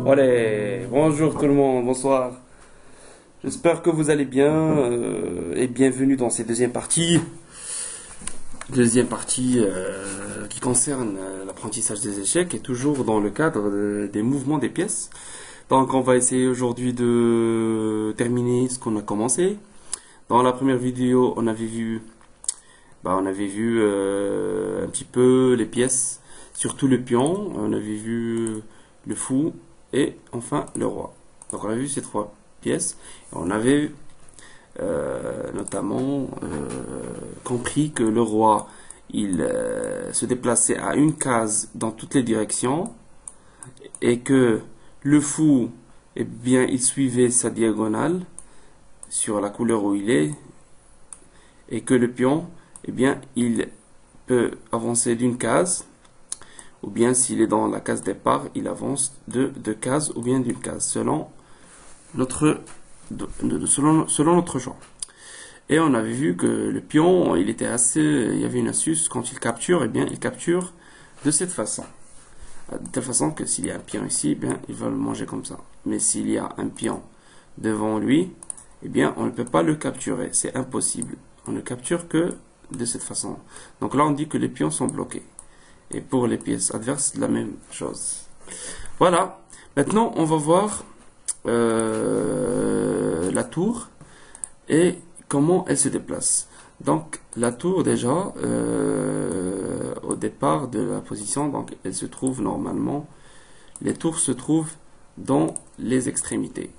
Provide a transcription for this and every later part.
Allez, bonjour tout le monde, bonsoir. J'espère que vous allez bien et bienvenue dans cette deuxième partie. Deuxième partie qui concerne l'apprentissage des échecs et toujours dans le cadre des mouvements des pièces. Donc on va essayer aujourd'hui de terminer ce qu'on a commencé. Dans la première vidéo, on avait vu un petit peu les pièces, surtout le pion, on avait vu le fou et enfin le roi. Donc on a vu ces trois pièces. On avait notamment compris que le roi il se déplaçait à une case dans toutes les directions et que le fou eh bien il suivait sa diagonale sur la couleur où il est et que le pion eh bien il peut avancer d'une case ou bien s'il est dans la case départ il avance de deux cases ou bien d'une case selon notre choix. Et on avait vu que le pion, il était il y avait une astuce, quand il capture, eh bien, il capture de cette façon. De telle façon que s'il y a un pion ici, eh bien, il va le manger comme ça. Mais s'il y a un pion devant lui, eh bien, on ne peut pas le capturer. C'est impossible. On ne capture que de cette façon. Donc là, on dit que les pions sont bloqués. Et pour les pièces adverses, c'est la même chose. Voilà. Maintenant, on va voir la tour et comment elle se déplace. Donc la tour déjà au départ de la position, donc elle se trouve normalement, les tours se trouvent dans les extrémités.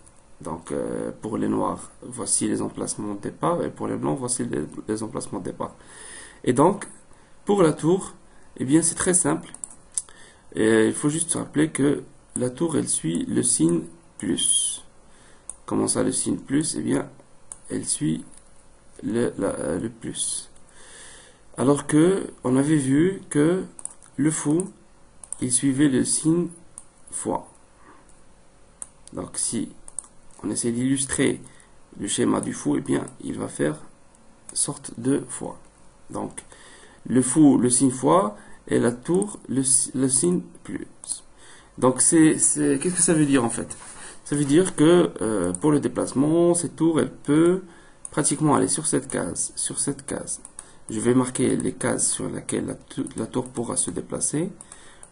Donc pour les noirs, voici les emplacements de départ et pour les blancs, voici les emplacements de départ. Et donc pour la tour, eh bien c'est très simple. Et il faut juste se rappeler que la tour elle suit le signe plus. Comment ça le signe plus? Eh bien elle suit le plus. Alors que on avait vu que le fou il suivait le signe fois. Donc si on essaie d'illustrer le schéma du fou, eh bien il va faire sorte de fois. Donc le fou le signe fois et la tour le signe plus. Donc qu'est-ce que ça veut dire en fait? Ça veut dire que pour le déplacement, cette tour elle peut pratiquement aller sur cette case, sur cette case. Je vais marquer les cases sur lesquelles la tour pourra se déplacer.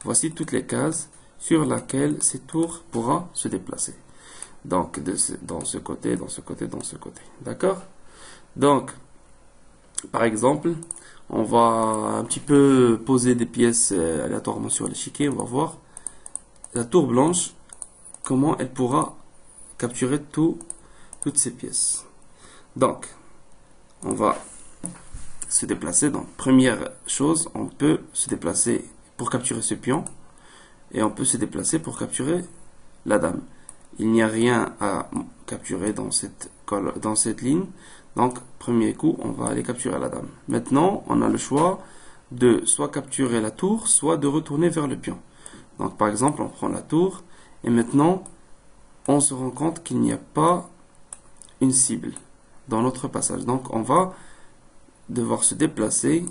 Voici toutes les cases sur lesquelles cette tour pourra se déplacer. Donc, dans ce côté, dans ce côté, dans ce côté. D'accord? Donc, par exemple, on va un petit peu poser des pièces aléatoirement sur l'échiquier. On va voir la tour blanche, comment elle pourra capturer toutes ces pièces. Donc, on va se déplacer. Donc, première chose, on peut se déplacer pour capturer ce pion. Et on peut se déplacer pour capturer la dame. Il n'y a rien à capturer dans cette ligne. Donc, premier coup, on va aller capturer la dame. Maintenant, on a le choix de soit capturer la tour, soit de retourner vers le pion. Donc, par exemple, on prend la tour. Et maintenant, on se rend compte qu'il n'y a pas une cible dans notre passage. Donc on va devoir se déplacer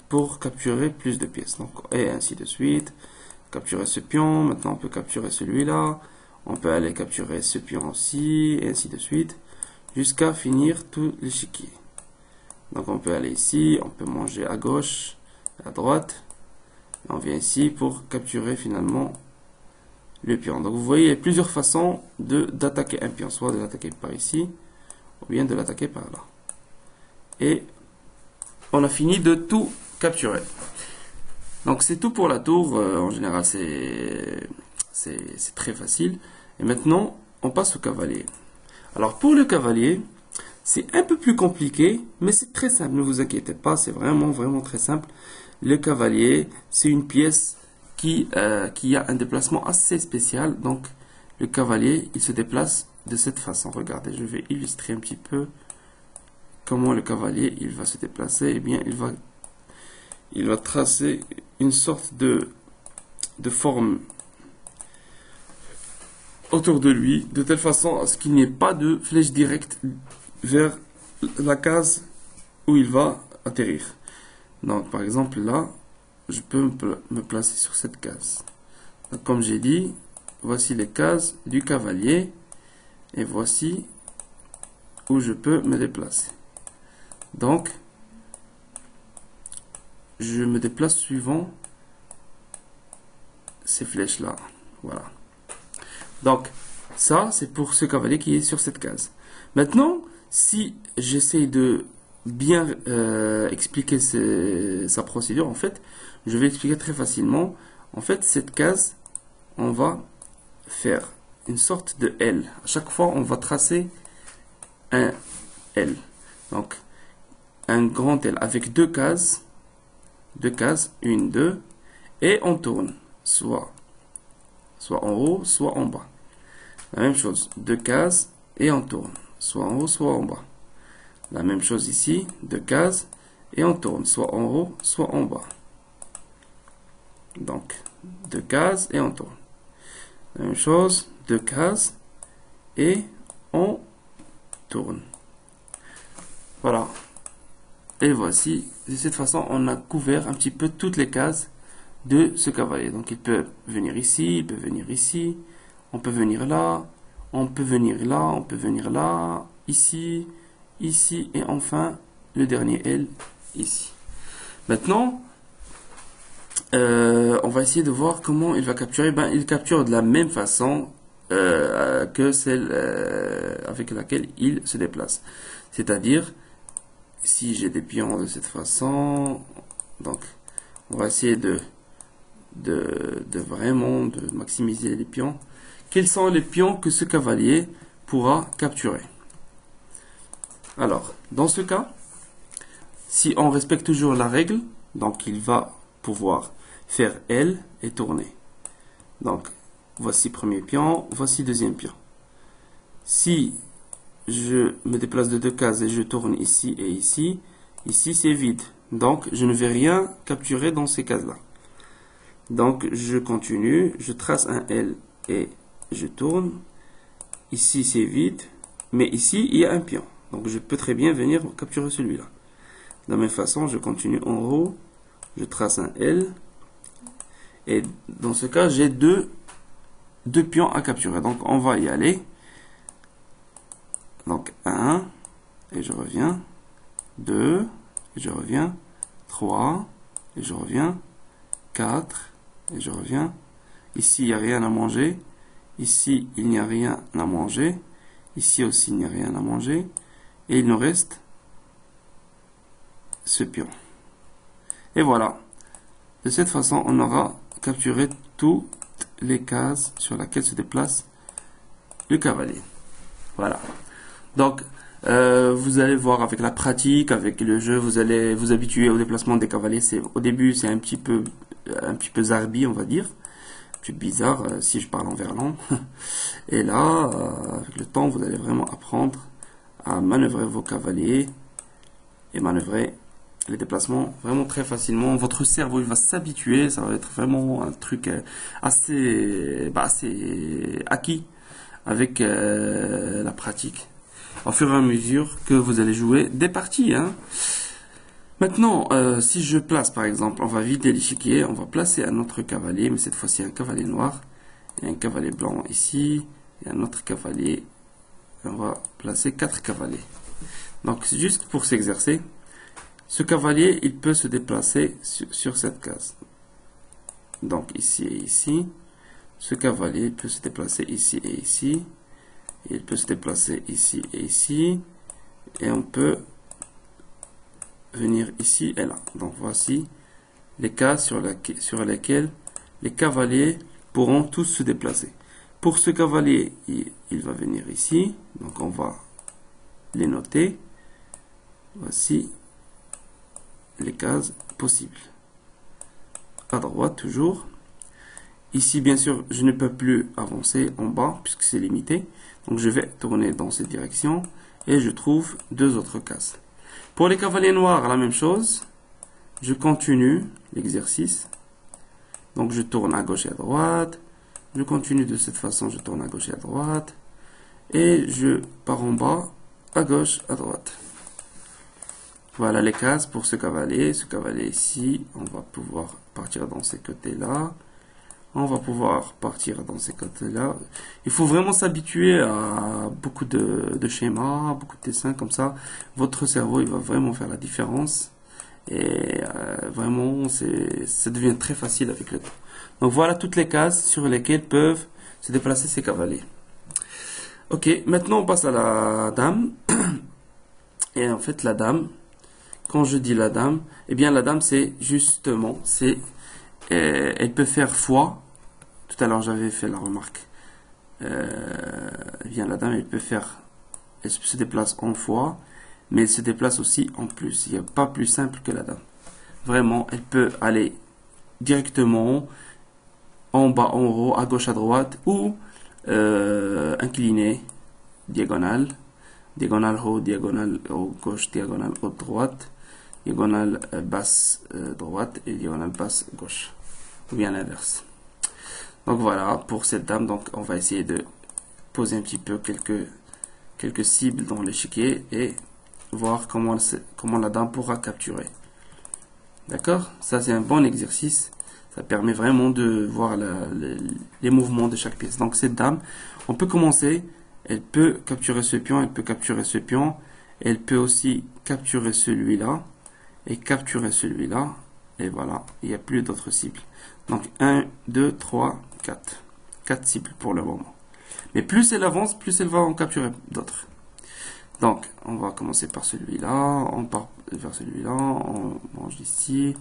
pour capturer plus de pièces. Donc, et ainsi de suite. Capturer ce pion. Maintenant on peut capturer celui-là. On peut aller capturer ce pion aussi. Et ainsi de suite. Jusqu'à finir tout l'échiquier. Donc on peut aller ici. On peut manger à gauche, à droite. Et on vient ici pour capturer finalement le pion. Donc vous voyez, il y a plusieurs façons d'attaquer un pion. Soit de l'attaquer par ici, ou bien de l'attaquer par là. Et on a fini de tout capturer. Donc c'est tout pour la tour. En général, c'est très facile. Et maintenant, on passe au cavalier. Alors pour le cavalier, c'est un peu plus compliqué, mais c'est très simple. Ne vous inquiétez pas, c'est vraiment très simple. Le cavalier, c'est une pièce qui a un déplacement assez spécial. Donc le cavalier il se déplace de cette façon. Regardez, je vais illustrer un petit peu comment le cavalier il va se déplacer. Eh bien il va tracer une sorte de forme autour de lui de telle façon à ce qu'il n'y ait pas de flèche directe vers la case où il va atterrir. Donc par exemple là je peux me placer sur cette case. Donc, comme j'ai dit, voici les cases du cavalier. Et voici où je peux me déplacer. Donc, je me déplace suivant ces flèches-là. Voilà. Donc, ça, c'est pour ce cavalier qui est sur cette case. Maintenant, si j'essaie de bien expliquer sa procédure, en fait, je vais expliquer très facilement. En fait, cette case, on va faire une sorte de L. À chaque fois, on va tracer un L. Donc, un grand L avec deux cases, une, deux, et on tourne, soit en haut, soit en bas. La même chose, deux cases, et on tourne, soit en haut, soit en bas. La même chose ici, deux cases, et on tourne, soit en haut, soit en bas. Donc, deux cases, et on tourne. La même chose, deux cases, et on tourne. Voilà. Et voici, de cette façon, on a couvert un petit peu toutes les cases de ce cavalier. Donc, il peut venir ici, il peut venir ici, on peut venir là, on peut venir là, on peut venir là, ici, ici, et enfin, le dernier L, ici. Maintenant, on va essayer de voir comment il va capturer. Ben, il capture de la même façon que celle avec laquelle il se déplace. C'est-à-dire, si j'ai des pions de cette façon, donc on va essayer de vraiment de maximiser les pions. Quels sont les pions que ce cavalier pourra capturer? Alors, dans ce cas, si on respecte toujours la règle, donc il va pouvoir faire L et tourner. Donc, voici premier pion, voici deuxième pion. Si je me déplace de deux cases et je tourne ici et ici, ici c'est vide. Donc, je ne vais rien capturer dans ces cases-là. Donc, je continue, je trace un L et je tourne. Ici, c'est vide, mais ici, il y a un pion. Donc, je peux très bien venir capturer celui-là. De la même façon, je continue en haut, je trace un L. Et dans ce cas, j'ai deux pions à capturer. Donc, on va y aller. Donc, 1, et je reviens. 2, et je reviens. 3, et je reviens. 4, et je reviens. Ici, il n'y a rien à manger. Ici, il n'y a rien à manger. Ici aussi, il n'y a rien à manger. Et il nous reste ce pion. Et voilà. De cette façon, on aura capturé toutes les cases sur lesquelles se déplace le cavalier. Voilà. Donc, vous allez voir avec la pratique, avec le jeu, vous allez vous habituer au déplacement des cavaliers. Au début, c'est un petit peu zarbi, on va dire. Un peu bizarre si je parle en verlan. Et là, avec le temps, vous allez vraiment apprendre à manœuvrer vos cavaliers et manœuvrer les déplacements vraiment très facilement. Votre cerveau il va s'habituer, ça va être vraiment un truc assez acquis avec la pratique au fur et à mesure que vous allez jouer des parties. Maintenant, si je place par exemple, on va vider l'échiquier, on va placer un autre cavalier, mais cette fois-ci un cavalier noir, et un cavalier blanc ici, et un autre cavalier. On va placer 4 cavaliers. Donc c'est juste pour s'exercer. Ce cavalier, il peut se déplacer sur cette case. Donc ici et ici. Ce cavalier peut se déplacer ici et ici. Il peut se déplacer ici et ici. Et on peut venir ici et là. Donc voici les cases sur lesquelles les cavaliers pourront tous se déplacer. Pour ce cavalier, il va venir ici. Donc on va les noter. Voici les cases possibles. À droite toujours. Ici bien sûr je ne peux plus avancer en bas puisque c'est limité. Donc je vais tourner dans cette direction et je trouve deux autres cases. Pour les cavaliers noirs la même chose. Je continue l'exercice. Donc je tourne à gauche et à droite. Je continue de cette façon, je tourne à gauche et à droite. Et je pars en bas, à gauche, à droite. Voilà les cases pour ce cavalier. Ce cavalier ici, on va pouvoir partir dans ces côtés-là. On va pouvoir partir dans ces côtés-là. Il faut vraiment s'habituer à beaucoup de schémas, beaucoup de dessins comme ça. Votre cerveau, il va vraiment faire la différence. Et vraiment, ça devient très facile avec le temps. Donc voilà toutes les cases sur lesquelles peuvent se déplacer ces cavaliers. Ok, maintenant on passe à la dame. Et en fait, la dame, quand je dis la dame, eh bien la dame, c'est justement, elle peut faire fois. Tout à l'heure, j'avais fait la remarque. Eh bien, la dame, elle se déplace en fois, mais elle se déplace aussi en plus. Il n'y a pas plus simple que la dame. Vraiment, elle peut aller directement en bas, en haut, à gauche, à droite, ou inclinée, diagonale haut, diagonale haut gauche, diagonale haute droite, diagonale basse droite et diagonale basse gauche, ou bien l'inverse. Donc voilà pour cette dame. Donc on va essayer de poser un petit peu quelques cibles dans l'échiquier et voir comment la dame pourra capturer. D'accord? Ça c'est un bon exercice. Ça permet vraiment de voir les mouvements de chaque pièce. Donc cette dame, on peut commencer. Elle peut capturer ce pion, elle peut capturer ce pion. Elle peut aussi capturer celui-là et capturer celui-là. Et voilà, il n'y a plus d'autres cibles. Donc 1, 2, 3, 4. 4 cibles pour le moment. Mais plus elle avance, plus elle va en capturer d'autres. Donc, on va commencer par celui-là, on part vers celui-là, on mange ici.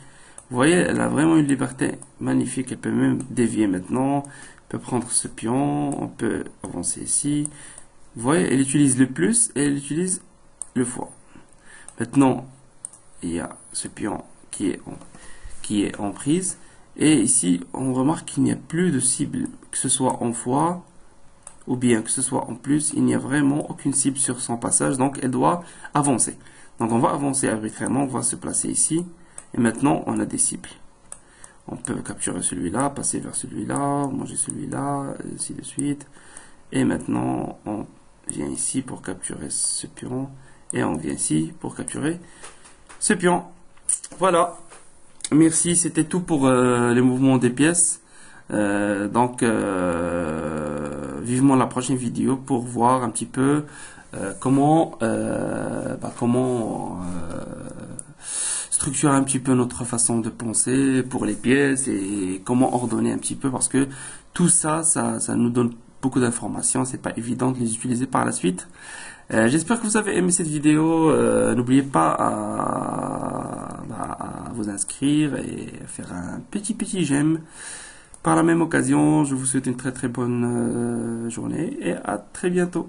Vous voyez, elle a vraiment une liberté magnifique. Elle peut même dévier maintenant. Elle peut prendre ce pion, on peut avancer ici. Vous voyez, elle utilise le plus et elle utilise le fois. Maintenant, il y a ce pion qui est en prise. Et ici, on remarque qu'il n'y a plus de cible, que ce soit en fois ou bien que ce soit en plus, il n'y a vraiment aucune cible sur son passage, donc elle doit avancer. Donc on va avancer arbitrairement, on va se placer ici, et maintenant on a des cibles. On peut capturer celui-là, passer vers celui-là, manger celui-là, ainsi de suite. Et maintenant on vient ici pour capturer ce pion, et on vient ici pour capturer ce pion. Voilà. Merci, c'était tout pour les mouvements des pièces. Vivement la prochaine vidéo pour voir un petit peu comment structurer un petit peu notre façon de penser pour les pièces et comment ordonner un petit peu, parce que tout ça, ça nous donne beaucoup d'informations. C'est pas évident de les utiliser par la suite. J'espère que vous avez aimé cette vidéo. N'oubliez pas à vous inscrire et faire un petit j'aime. Par la même occasion, je vous souhaite une très bonne journée et à très bientôt.